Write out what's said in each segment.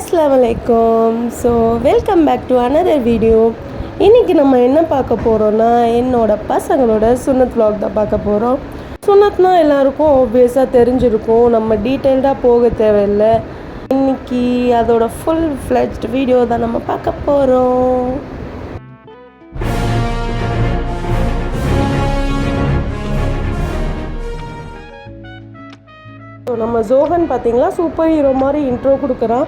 அஸ்ஸலாமு அலைக்கும். So welcome back to another video. இன்றைக்கி நம்ம என்ன பார்க்க போகிறோன்னா, என்னோட பசங்களோட சுன்னத் vlog தான் பார்க்க போகிறோம். சுன்னத்னால் எல்லாருக்கும் ஆப்வியஸாக தெரிஞ்சிருக்கும், நம்ம டீட்டெயில்டாக போக தேவையில்லை. இன்றைக்கி அதோட ஃபுல் ஃப்ளெஜ்ட் வீடியோ தான் நம்ம பார்க்க போகிறோம். ஸோ நம்ம ஜோஹன் பார்த்திங்களா சூப்பர் ஹீரோ மாதிரி இன்ட்ரோ கொடுக்குறான்.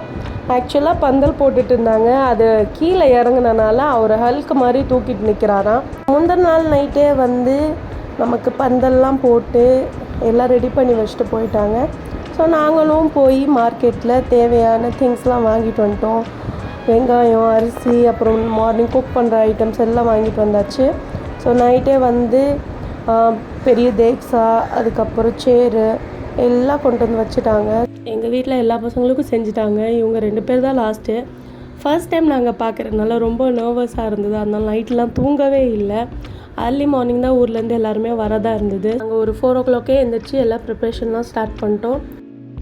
ஆக்சுவலாக பந்தல் போட்டுட்டு இருந்தாங்க, அது கீழே இறங்குனனால அவர் ஹல்க் மாதிரி தூக்கிட்டு நிற்கிறாராம். முந்தின நாள் நைட்டே வந்து நமக்கு பந்தல்லாம் போட்டு எல்லாம் ரெடி பண்ணி வச்சுட்டு போயிட்டாங்க. ஸோ நாங்களும் போய் மார்க்கெட்டில் தேவையான திங்ஸ்லாம் வாங்கிட்டு வந்துட்டோம். வெங்காயம், அரிசி, அப்புறம் மார்னிங் குக் பண்ணுற ஐட்டம்ஸ் எல்லாம் வாங்கிட்டு வந்தாச்சு. ஸோ நைட்டே வந்து பெரிய தேக்ஸா, அதுக்கப்புறம் சேரு எல்லாம் கொண்டு வந்து வச்சுட்டாங்க. எங்கள் வீட்டில் எல்லா பசங்களுக்கும் செஞ்சுட்டாங்க. இவங்க 2 பேர் தான் லாஸ்ட்டு. ஃபர்ஸ்ட் டைம் நாங்கள் பார்க்குறதுனால ரொம்ப நர்வஸாக இருந்தது. அதனால நைட்லாம் தூங்கவே இல்லை. அர்லி மார்னிங் தான் ஊர்லேருந்து எல்லாருமே வரதாக இருந்தது. நாங்கள் ஒரு 4 o'clock எழுந்திரிச்சு எல்லா ப்ரிப்ரேஷன்லாம் ஸ்டார்ட் பண்ணிட்டோம்.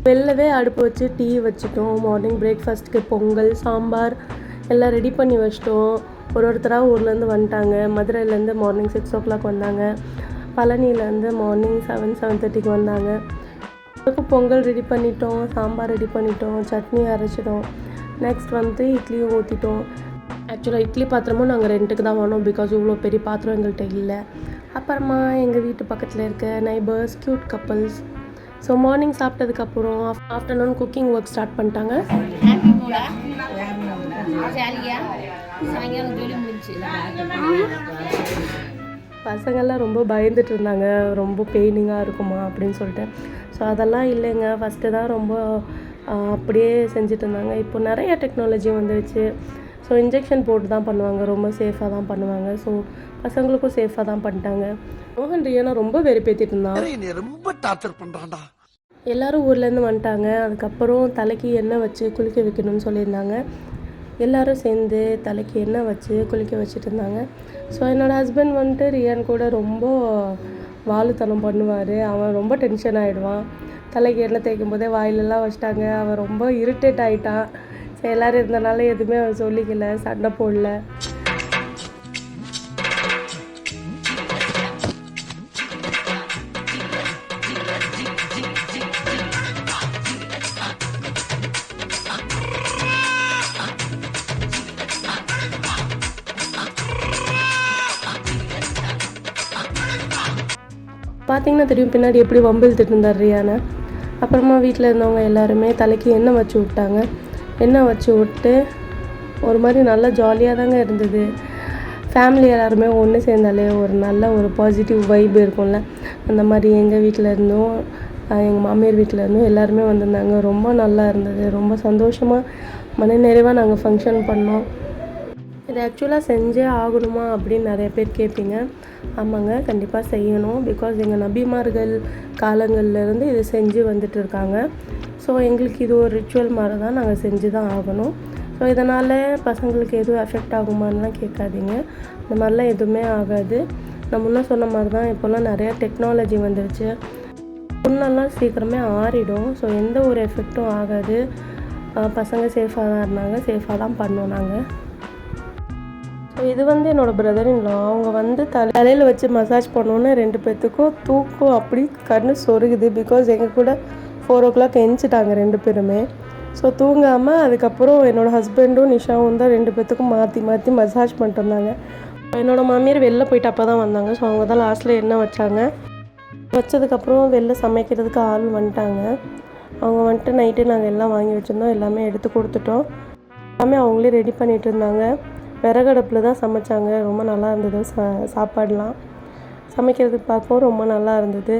வெளிலவே அடுப்பு வச்சு டீ வச்சுட்டோம். மார்னிங் பிரேக்ஃபாஸ்ட்டுக்கு பொங்கல், சாம்பார் எல்லாம் ரெடி பண்ணி வச்சிட்டோம். ஒருத்தராக ஊர்லேருந்து வந்துட்டாங்க. மதுரையிலேருந்து மார்னிங் 6 o'clock வந்தாங்க. பழனியிலேருந்து மார்னிங் 7:30க்கு வந்தாங்க. பொங்கல் ரெடி பண்ணிட்டோம், சாம்பார் ரெடி பண்ணிட்டோம், சட்னி அரைச்சிட்டோம். நெக்ஸ்ட் வந்து இட்லியும் ஊற்றிட்டோம். ஆக்சுவலாக இட்லி பாத்திரமும் நாங்கள் ரெண்ட்டுக்கு தான் வாங்கினோம், பிகாஸ் இவ்வளோ பெரிய பாத்திரம் எங்கள்கிட்ட இல்லை. அப்புறமா எங்கள் வீட்டு பக்கத்தில் இருக்க neighbours, cute couples. So morning சாப்பிட்டதுக்கப்புறம் ஆஃப்டர்நூன் குக்கிங் ஒர்க் ஸ்டார்ட் பண்ணிட்டாங்க. பசங்கள்லாம் ரொம்ப பயந்துட்டு இருந்தாங்க, ரொம்ப பெயினிங்காக இருக்குமா அப்படின்னு சொல்லிட்டு. ஸோ அதெல்லாம் இல்லைங்க, ஃபஸ்ட்டு தான் ரொம்ப அப்படியே செஞ்சுட்டு இருந்தாங்க. இப்போ நிறைய டெக்னாலஜி வந்துடுச்சு. ஸோ இன்ஜெக்ஷன் போட்டு தான் பண்ணுவாங்க, ரொம்ப சேஃபாக தான் பண்ணுவாங்க. ஸோ பசங்களுக்கும் சேஃபாக தான் பண்ணிட்டாங்க. மோகன் ரியானா ரொம்ப வெறுப்பேற்றிட்டு இருந்தான், ரொம்ப டார்ச்சர் பண்ணுறான்டா. எல்லோரும் ஊர்லேருந்து வந்துட்டாங்க. அதுக்கப்புறம் தலைக்கு எண்ணெய் வச்சு குளிக்க வைக்கணும்னு சொல்லியிருந்தாங்க. எல்லோரும் சேர்ந்து தலைக்கு எண்ணெய் வச்சு குளிக்க வச்சுட்டு இருந்தாங்க. ஸோ என்னோடய ஹஸ்பண்ட் வந்துட்டு ரியான் கூட ரொம்ப வாலுத்தனம் பண்ணுவார். அவன் ரொம்ப டென்ஷன் ஆகிடுவான். தலைக்கு எண்ணெய் தேய்க்கும் போதே வாயிலெல்லாம் வச்சிட்டாங்க. அவன் ரொம்ப இரிட்டேட் ஆகிட்டான். ஸோ எல்லோரும் இருந்தனால எதுவுமே அவன் சொல்லிக்கல, சண்டை போடல. பார்த்திங்கன்னா தெரியும் பின்னாடி எப்படி வம்பிழுத்துட்டு இருந்தார் ரியானை. அப்புறமா வீட்டில் இருந்தவங்க எல்லாருமே தலைக்கு எண்ணெய் வச்சு விட்டாங்க. எண்ணெய் வச்சு விட்டு ஒரு மாதிரி நல்லா ஜாலியாக தாங்க இருந்தது. ஃபேமிலி எல்லாருமே ஒன்று சேர்ந்தாலே ஒரு நல்ல ஒரு பாசிட்டிவ் வைப் இருக்கும்ல. அந்த மாதிரி எங்கள் வீட்டில் இருந்தும் எங்கள் மாமியார் வீட்டில் இருந்தும் எல்லாருமே வந்திருந்தாங்க. ரொம்ப நல்லா இருந்தது. ரொம்ப சந்தோஷமாக மன நிறைவாக நாங்கள் ஃபங்க்ஷன் பண்ணோம். இது ஆக்சுவலாக செஞ்சே ஆகணுமா அப்படின்னு நிறைய பேர் கேட்பீங்க. ஆமாங்க, கண்டிப்பாக செய்யணும். பிகாஸ் எங்கள் நபிமார்கள் காலங்கள்லேருந்து இது செஞ்சு வந்துட்டு இருக்காங்க. ஸோ எங்களுக்கு இது ஒரு ரிச்சுவல் மாதிரி தான், நாங்கள் செஞ்சு தான் ஆகணும். ஸோ இதனால் பசங்களுக்கு எதுவும் எஃபெக்ட் ஆகுமான்லாம் கேட்காதீங்க. இந்த மாதிரிலாம் எதுவுமே ஆகாது. நான் முன்னே சொன்ன மாதிரி தான் இப்போல்லாம் நிறையா டெக்னாலஜி வந்துருச்சு. புண்ணெல்லாம் சீக்கிரமே ஆறிடும். ஸோ எந்த ஒரு எஃபெக்டும் ஆகாது. பசங்க சேஃபாக தான் இருந்தாங்க, சேஃபாக தான் பண்ணோம் நாங்கள். ஸோ இது வந்து என்னோடய பிரதர்-இன்-லா. அவங்க வந்து தலையில் வச்சு மசாஜ் பண்ணோன்னு 2 பேர்த்துக்கும் தூக்கம் அப்படி கண்ணு சொருகுது. பிகாஸ் எங்கள் கூட 4 o'clock எழுந்துட்டாங்க 2 பேருமே. ஸோ தூங்காமல் அதுக்கப்புறம் என்னோடய ஹஸ்பண்டும் நிஷாவும் தான் 2 பேர்த்துக்கும் மாற்றி மாற்றி மசாஜ் பண்ணிட்டு வந்தாங்க. என்னோடய மாமியார் வெளில போயிட்டு அப்போ தான் வந்தாங்க. ஸோ அவங்க தான் லாஸ்ட்டில் எண்ணெய் வச்சாங்க. வச்சதுக்கப்புறம் வெளில சமைக்கிறதுக்கு ஆள் வந்துட்டாங்க. அவங்க வந்துட்டு நைட்டு நாங்கள் எல்லாம் வாங்கி வச்சுருந்தோம், எல்லாமே எடுத்து கொடுத்துட்டோம். எல்லாமே அவங்களே ரெடி பண்ணிகிட்டு இருந்தாங்க. விறகடுப்பில் தான் சமைச்சாங்க. ரொம்ப நல்லா இருந்தது. சாப்பாடெலாம் சமைக்கிறதுக்கு பார்க்கவும் ரொம்ப நல்லா இருந்தது.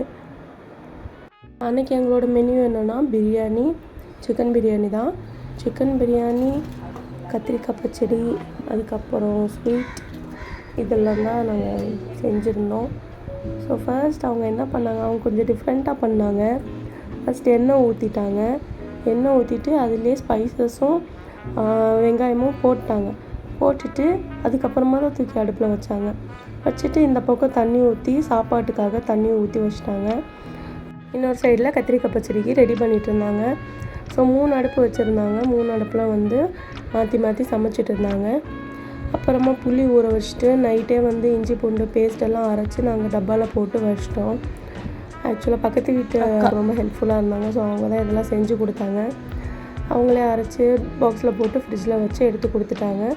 அன்றைக்கி எங்களோட மெனு என்னென்னா பிரியாணி, சிக்கன் பிரியாணி தான். சிக்கன் பிரியாணி, கத்திரிக்காய் பச்சடி, அதுக்கப்புறம் ஸ்வீட், இதெல்லாம் தான் நாங்கள் செஞ்சுருந்தோம். ஸோ ஃபர்ஸ்ட் அவங்க என்ன பண்ணாங்க, அவங்க கொஞ்சம் டிஃப்ரெண்ட்டாக பண்ணாங்க. ஃபஸ்ட் எண்ணெய் ஊற்றிட்டாங்க. எண்ணெய் ஊற்றிட்டு அதுலேயே ஸ்பைசஸும் வெங்காயமும் போட்டுட்டு அதுக்கப்புறமா தான் தூக்கி அடுப்பில் வச்சாங்க. வச்சுட்டு இந்த பக்கம் தண்ணி ஊற்றி சாப்பாட்டுக்காக தண்ணி ஊற்றி வச்சுட்டாங்க. இன்னொரு சைடில் கத்திரிக்காய் பச்சடிக்கு ரெடி பண்ணிகிட்டு இருந்தாங்க. ஸோ 3 அடுப்பு வச்சுருந்தாங்க. 3 அடுப்பில் வந்து மாற்றி மாற்றி சமைச்சிட்டு இருந்தாங்க. அப்புறமா புளி ஊற வச்சுட்டு நைட்டே வந்து இஞ்சி பூண்டு பேஸ்ட்டெல்லாம் அரைச்சி நாங்கள் டப்பாவில் போட்டு வச்சிட்டோம். ஆக்சுவலாக பக்கத்து வீட்டு ரொம்ப ஹெல்ப்ஃபுல்லாக இருந்தாங்க. ஸோ அவங்க தான் இதெல்லாம் செஞ்சு கொடுத்தாங்க. அவங்களே அரைச்சி பாக்ஸில் போட்டு ஃப்ரிட்ஜில் வச்சு எடுத்து கொடுத்துட்டாங்க.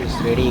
It's ready.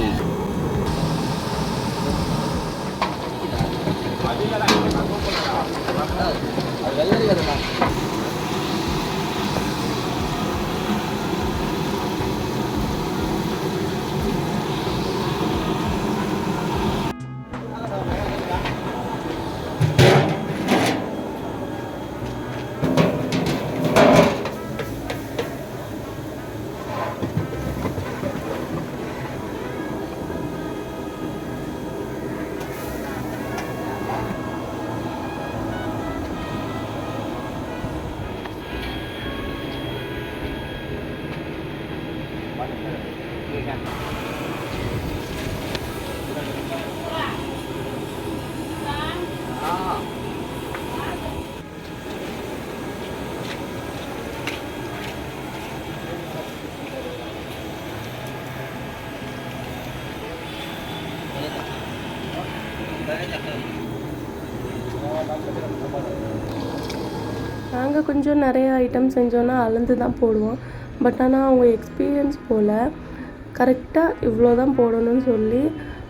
நாங்கள் கொஞ்சம் நிறைய ஐட்டம் செஞ்சோன்னா அளந்து தான் போடுவோம். பட் ஆனால் அவங்க எக்ஸ்பீரியன்ஸ் போல் கரெக்டாக இவ்வளோ தான் போடணும்னு சொல்லி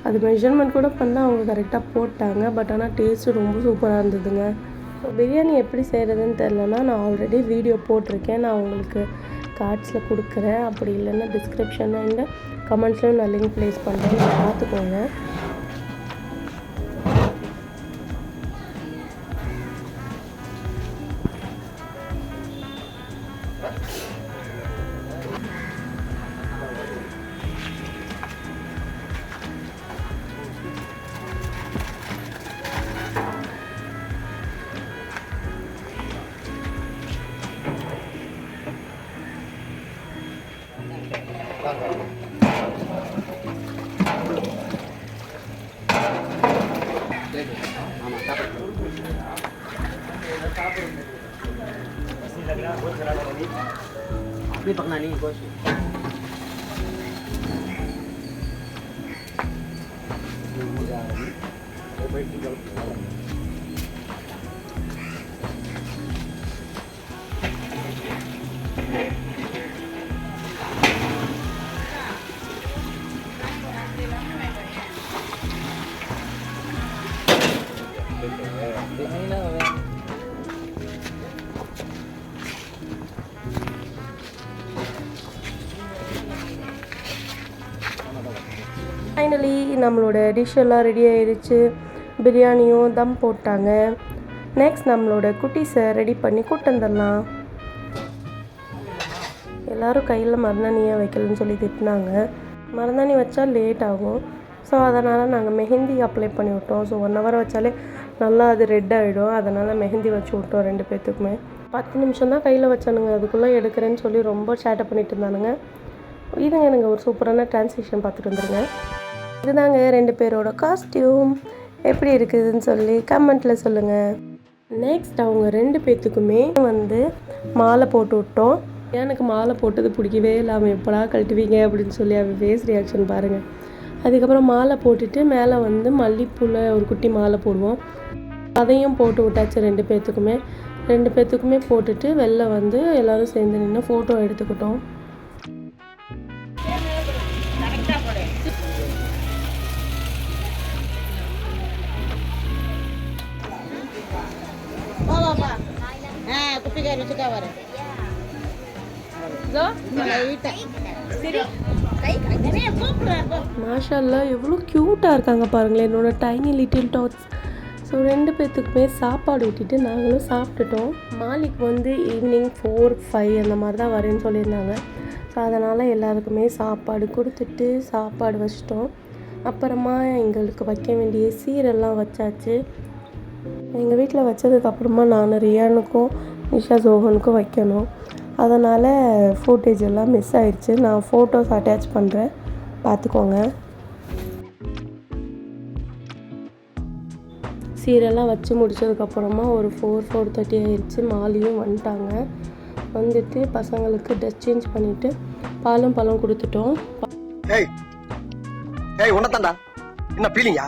அது மெஷர்மெண்ட் கூட பண்ணால் அவங்க கரெக்டாக போட்டாங்க. பட் ஆனால் டேஸ்ட்டு ரொம்ப சூப்பராக இருந்ததுங்க. ஸோ பிரியாணி எப்படி செய்கிறதுன்னு தெரிலனா நான் ஆல்ரெடி வீடியோ போட்டிருக்கேன். நான் உங்களுக்கு கார்ட்ஸில் கொடுக்குறேன். அப்படி இல்லைன்னா டிஸ்கிரிப்ஷன் அண்ட் கமெண்ட்ஸ்லையும் நான் லிங்க் ப்ளேஸ் பண்ணுறேன், நீங்கள் பார்த்துக்கோங்க. Ini Pak Nani bos. Finally நம்மளோட டிஷ் எல்லாம் ரெடி ஆயிடுச்சு. பிரியாணியும் தம் போட்டாங்க. நெக்ஸ்ட் நம்மளோட குட்டீஸை ரெடி பண்ணி கூட்டு வந்துடலாம். எல்லோரும் கையில் மருதாணியாக வைக்கலன்னு சொல்லி திட்டினாங்க. மருதாணி வச்சா லேட் ஆகும். ஸோ அதனால் நாங்கள் மெஹந்தி அப்ளை பண்ணி விட்டோம். ஸோ 1 hour வச்சாலே நல்லா அது ரெட் ஆகிடும். அதனால் மெஹந்தி வச்சு விட்டோம் 2 பேர்த்துக்குமே. 10 நிமிஷம் தான் கையில் வச்சானுங்க. அதுக்குள்ளே எடுக்கிறேன்னு சொல்லி ரொம்ப சேட்டை பண்ணிட்டு இருந்தானுங்க. இதுங்க எனக்கு ஒரு சூப்பரான ட்ரான்ஸ்லேஷன் பார்த்துட்டு வந்துடுங்க. இதுதாங்க 2 பேரோட காஸ்டியூம். எப்படி இருக்குதுன்னு சொல்லி கமெண்ட்டில் சொல்லுங்கள். நெக்ஸ்ட் அவங்க 2 பேர்த்துக்குமே வந்து மாலை போட்டு விட்டோம். எனக்கு மாலை போட்டது பிடிக்கவே இல்லாமல் எப்படா கழட்டுவீங்க அப்படின்னு சொல்லி அவன் ஃபேஸ் ரியாக்ஷன் பாருங்கள். அதுக்கப்புறம் மாலை போட்டுட்டு மேலே வந்து மல்லிப்பூவில் ஒரு குட்டி மாலை போடுவோம். அதையும் போட்டு விட்டாச்சு 2 பேர்த்துக்குமே. 2 பேர்த்துக்குமே போட்டுட்டு வெளில வந்து எல்லோரும் சேர்ந்து நின்று ஃபோட்டோ எடுத்துக்கிட்டோம். மாஷா அல்லாஹ் எவ்வளோ க்யூட்டாக இருக்காங்க பாருங்களேன் என்னோட டைனி லிட்டில் டாட்ஸ். ஸோ 2 பேர்த்துக்குமே சாப்பாடு ஊட்டிட்டு நாங்களும் சாப்பிட்டுட்டோம். மாலிக் வந்து ஈவினிங் 4-5 அந்த மாதிரி தான் வரேன்னு சொல்லியிருந்தாங்க. ஸோ அதனால் எல்லாருக்குமே சாப்பாடு கொடுத்துட்டு சாப்பாடு வச்சிட்டோம். அப்புறமா எங்களுக்கு வைக்க வேண்டிய சீரெல்லாம் வச்சாச்சு. எங்கள் வீட்டில் வச்சதுக்கப்புறமா நான் ரியானுக்கும் நிஷா ஜோஹனுக்கும் வைக்கணும். அதனால் ஃபுட்டேஜ் எல்லாம் மிஸ் ஆயிடுச்சு. நான் ஃபோட்டோஸ் அட்டாச் பண்ணுறேன், பார்த்துக்கோங்க. சீரெல்லாம் வச்சு முடித்ததுக்கப்புறமா ஒரு 4-4:30 ஆயிடுச்சு. மாலியும் வந்துட்டாங்க. வந்துட்டு பசங்களுக்கு ட்ரெஸ் சேஞ்ச் பண்ணிவிட்டு பழம் கொடுத்துட்டோம். ஏய் உன்னதான்டா என்ன பீலிங்கா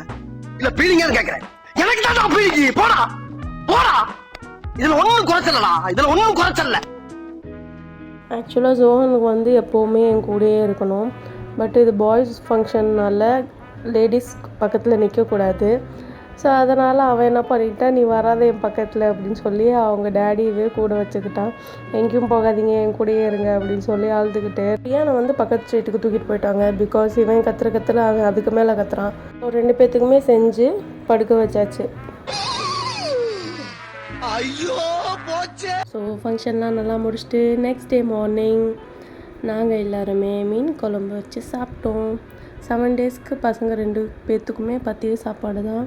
இல்ல பீலிங்கான்னு கேக்குறேன். எனக்கு தான் பீலிங்கி. போடா போடா, இதுல ஒண்ணும் குறைச்சலடா, இதுல ஒண்ணும் குறைச்சல. ஆக்சுவலாக ஜோஹனுக்கு வந்து எப்போவுமே என் கூடயே இருக்கணும். பட் இது பாய்ஸ் ஃபங்க்ஷன்னால லேடிஸ் பக்கத்தில் நிற்கக்கூடாது. ஸோ அதனால் அவன் என்ன பண்ணிக்கிட்டான், நீ வராத என் பக்கத்தில் அப்படின்னு சொல்லி அவங்க டேடியவே கூட வச்சுக்கிட்டான். எங்கேயும் போகாதீங்க, என் கூடயே இருங்க அப்படின்னு சொல்லி அழுதுகிட்டு ரியானை வந்து பக்கத்து ஸ்ட்ரீட்டுக்கு தூக்கிட்டு போயிட்டாங்க. பிகாஸ் இவன் கத்துற அவன் அதுக்கு மேலே கத்துறான். ஸோ 2 பேர்த்துக்குமே செஞ்சு படுக்க வச்சாச்சு. ஸோ ஃபங்க்ஷன்லாம் நல்லா முடிச்சுட்டு நெக்ஸ்ட் டே மார்னிங் நாங்கள் எல்லாருமே மீன் குழம்பு வச்சு சாப்பிட்டோம். 7 டேஸ்க்கு பசங்க 2 பேர்த்துக்குமே பத்திய சாப்பாடு தான்.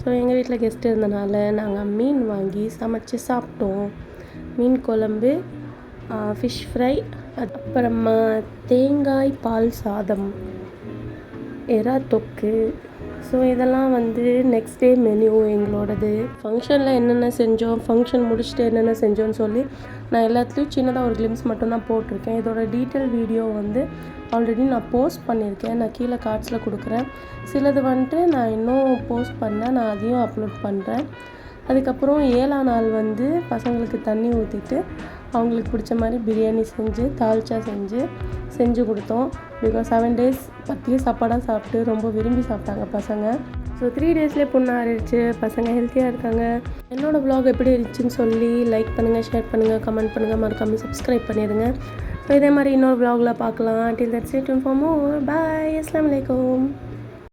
ஸோ எங்கள் வீட்டில் கெஸ்ட் இருந்தனால நாங்கள் மீன் வாங்கி சமைச்சு சாப்பிட்டோம். மீன் குழம்பு, ஃபிஷ் ஃப்ரை, அப்புறமா தேங்காய் பால் சாதம், எறா தொக்கு. ஸோ இதெல்லாம் வந்து நெக்ஸ்ட் டே மெனு எங்களோடது. ஃபங்க்ஷனில் என்னென்ன செஞ்சோம், ஃபங்க்ஷன் முடிச்சுட்டு என்னென்ன செஞ்சோன்னு சொல்லி நான் எல்லாத்துலேயும் சின்னதாக ஒரு கிளிம்ஸ் மட்டும்தான் போட்டிருக்கேன். இதோட டீட்டெயில் வீடியோ வந்து ஆல்ரெடி நான் போஸ்ட் பண்ணியிருக்கேன். நான் கீழே கார்ட்ஸில் கொடுக்குறேன். சிலது வந்துட்டு நான் இன்னும் போஸ்ட் பண்ணேன், நான் அதையும் அப்லோட் பண்ணுறேன். அதுக்கப்புறம் 7ஆம் நாள் வந்து பசங்களுக்கு தண்ணி ஊற்றிட்டு அவங்களுக்கு பிடிச்ச மாதிரி பிரியாணி செஞ்சு தால்ச்சா செஞ்சு கொடுத்தோம். பிகாஸ் 7 டேஸ் பத்திய சாப்பாடாக சாப்பிட்டு ரொம்ப விரும்பி சாப்பிட்டாங்க பசங்க. ஸோ 3 டேஸ்லேயே புண்ணாறிடுச்சு. பசங்க ஹெல்த்தியாக இருக்காங்க. என்னோடய vlog எப்படி இருந்துச்சுன்னு சொல்லி லைக் பண்ணுங்கள், ஷேர் பண்ணுங்கள், கமெண்ட் பண்ணுங்கள், மறக்காமல் சப்ஸ்கிரைப் பண்ணிடுங்க. ஸோ இதே மாதிரி இன்னொரு vlogல பார்க்கலாம். Till that, stay tuned for more. Bye. Assalamu alaikum.